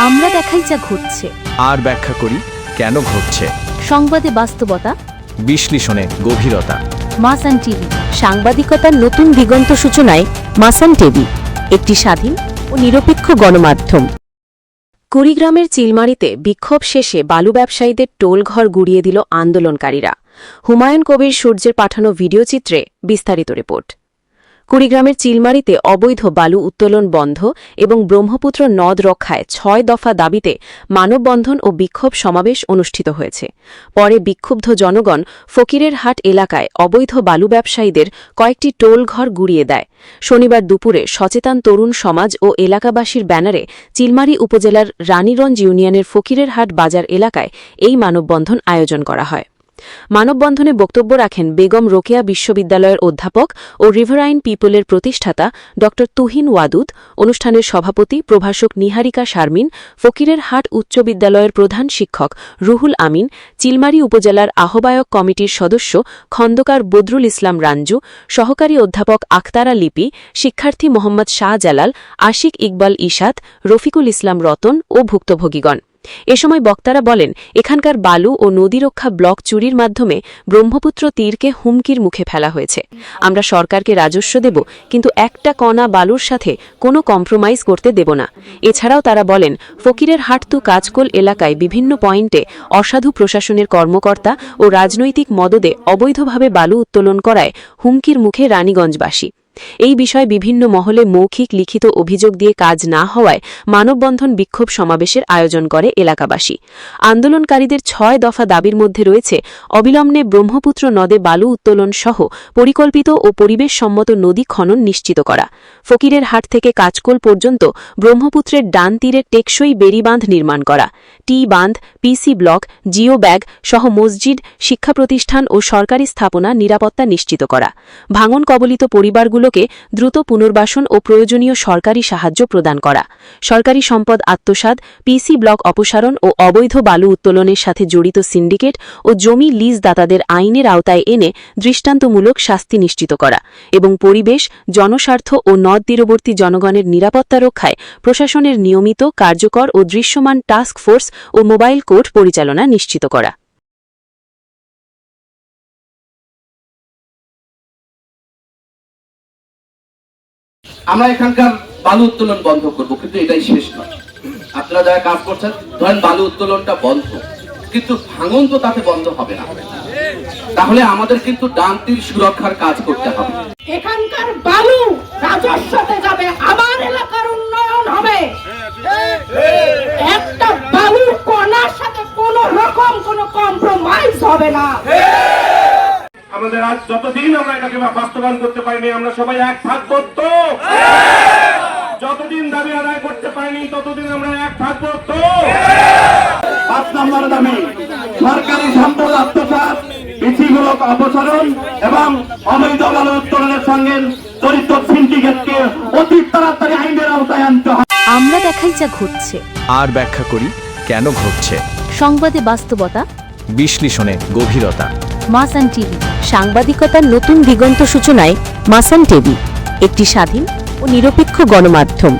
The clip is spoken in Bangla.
আমরা দেখাই যা ঘটছে, আর ব্যাখ্যা করি কেন ঘটছে। সংবাদে বাস্তবতা, বিশ্লেষণে গভীরতা। মাসান টিভি, সাংবাদিকতার নতুন দিগন্ত সূচনায় মাসান টিভি, একটি স্বাধীন ও নিরপেক্ষ গণমাধ্যম। কুড়িগ্রামের চিলমারিতে বিক্ষোভ শেষে বালু ব্যবসায়ীদের টোলঘর গুড়িয়ে দিল আন্দোলনকারীরা। হুমায়ুন কবির সূর্যের পাঠানো ভিডিওচিত্রে বিস্তারিত রিপোর্ট। কুড়িগ্রামের চিলমারিতে অবৈধ বালু উত্তোলন বন্ধ এবং ব্রহ্মপুত্র নদ রক্ষায় ৬ দফা দাবিতে মানববন্ধন ও বিক্ষোভ সমাবেশ অনুষ্ঠিত হয়েছে। পরে বিক্ষুব্ধ জনগণ ফকিরের হাট এলাকায় অবৈধ বালু ব্যবসায়ীদের কয়েকটি টোলঘর গুড়িয়ে দেয়। শনিবার দুপুরে সচেতন তরুণ সমাজ ও এলাকাবাসীর ব্যানারে চিলমারি উপজেলার রানীগঞ্জ ইউনিয়নের ফকিরের হাট বাজার এলাকায় এই মানববন্ধন আয়োজন করা হয়। মানববন্ধনে বক্তব্য রাখেন বেগম রোকেয়া বিশ্ববিদ্যালয়ের অধ্যাপক ও রিভারাইন পিপলের প্রতিষ্ঠাতা ড তুহিন ওয়াদুদ, অনুষ্ঠানের সভাপতি প্রভাষক নিহারিকা শারমিন, ফকিরের হাট উচ্চ বিদ্যালয়ের প্রধান শিক্ষক রুহুল আমিন, চিলমারি উপজেলার আহ্বায়ক কমিটির সদস্য খন্দকার বদরুল ইসলাম রাঞ্জু, সহকারী অধ্যাপক আখতারা লিপি, শিক্ষার্থী মোহাম্মদ শাহজালাল, আশিক ইকবাল ইশাত, রফিকুল ইসলাম রতন ও ভুক্তভোগীগণ। এ সময় বক্তারা বলেন, এখানকার বালু ও নদীরক্ষা ব্লক চুরির মাধ্যমে ব্রহ্মপুত্র তীরকে হুমকির মুখে ফেলা হয়েছে। আমরা সরকারকে রাজস্ব দেব, কিন্তু একটা কণা বালুর সাথে কোনো কম্প্রোমাইজ করতে দেব না। এছাড়াও তারা বলেন, ফকিরের হাটতু কাজকোল এলাকায় বিভিন্ন পয়েন্টে অসাধু প্রশাসনের কর্মকর্তা ও রাজনৈতিক মদদে অবৈধভাবে বালু উত্তোলন করায় হুমকির মুখে রানীগঞ্জবাসী। এই বিষয়ে বিভিন্ন মহলে মৌখিক লিখিত অভিযোগ দিয়ে কাজ না হওয়ায় মানববন্ধন বিক্ষোভ সমাবেশের আয়োজন করে এলাকাবাসী। আন্দোলনকারীদের ৬ দফা দাবির মধ্যে রয়েছে অবিলম্বে ব্রহ্মপুত্র নদে বালু উত্তোলন সহ পরিকল্পিত ও পরিবেশসম্মত নদী খনন নিশ্চিত করা, ফকিরের হাট থেকে কাজকোল পর্যন্ত ব্রহ্মপুত্রের ডান তীরে টেকসই বেড়িবাঁধ নির্মাণ করা, টি বাঁধ, পিসি ব্লক, জিও ব্যাগ সহ মসজিদ, শিক্ষা প্রতিষ্ঠান ও সরকারি স্থাপনা নিরাপত্তা নিশ্চিত করা, ভাঙন কবলিত পরিবারগুলোকে দ্রুত পুনর্বাসন ও প্রয়োজনীয় সরকারি সাহায্য প্রদান করা, সরকারি সম্পদ আত্মসাৎ, পিসি ব্লক অপসারণ ও অবৈধ বালু উত্তোলনের সাথে জড়িত সিন্ডিকেট ও জমি লিজ দাতাদের আইনের আওতায় এনে দৃষ্টান্তমূলক শাস্তি নিশ্চিত করা এবং পরিবেশ, জনস্বার্থ ও নদ তীরবর্তী জনগণের নিরাপত্তা রক্ষায় প্রশাসনের নিয়মিত, কার্যকর ও দৃশ্যমান টাস্ক ফোর্স ও মোবাইল কোর্ট পরিচালনা নিশ্চিত করা। আমরা এখানকার বালু উত্তোলন বন্ধ করব, কিন্তু এটাই শেষ নয়। আপনারা যারা কাজ করছেন, ধরেন বালু উত্তোলনটা বন্ধ, কিন্তু ভাঙন তো তাতে বন্ধ হবে না। তাহলে আমাদের কিন্তু ডান তীর সুরক্ষার কাজ করতে হবে। এখানকার বালু রাজস্বতে যাবে, আমার এলাকার উন্নয়ন হবে। একটা বালুর কণার সাথে কোনো রকম কোনো কম্প্রোমাইজ হবে না। আমাদের আজ যতদিন আমরা এটাকে বাস্তবায়ন করতে পারিনি, আমরা সবাই এক থাকবো তো। যতদিন দাবি আদায় করতে পারিনি ততদিন আমরা এক থাকবো তো। ৫ নম্বর দাবি, সরকারি সম্পদ আত্মসাৎ, পিসিমূলক অপসারণ এবং অবৈধ বালু উত্তোলনের সঙ্গে জড়িত সিন্ডিকেটকে অতি তাড়াতাড়ি আইনের আওতায় আনতে হবে। আমরা দেখাই যা ঘটছে, আর ব্যাখ্যা করি কেন ঘটছে। সংবাদে বাস্তবতা, বিশ্লেষণে গভীরতা। মাসান টিভি, সাংবাদিকতার নতুন দিগন্ত সূচনায় মাসান টিভি, একটি স্বাধীন ও নিরপেক্ষ গণমাধ্যম।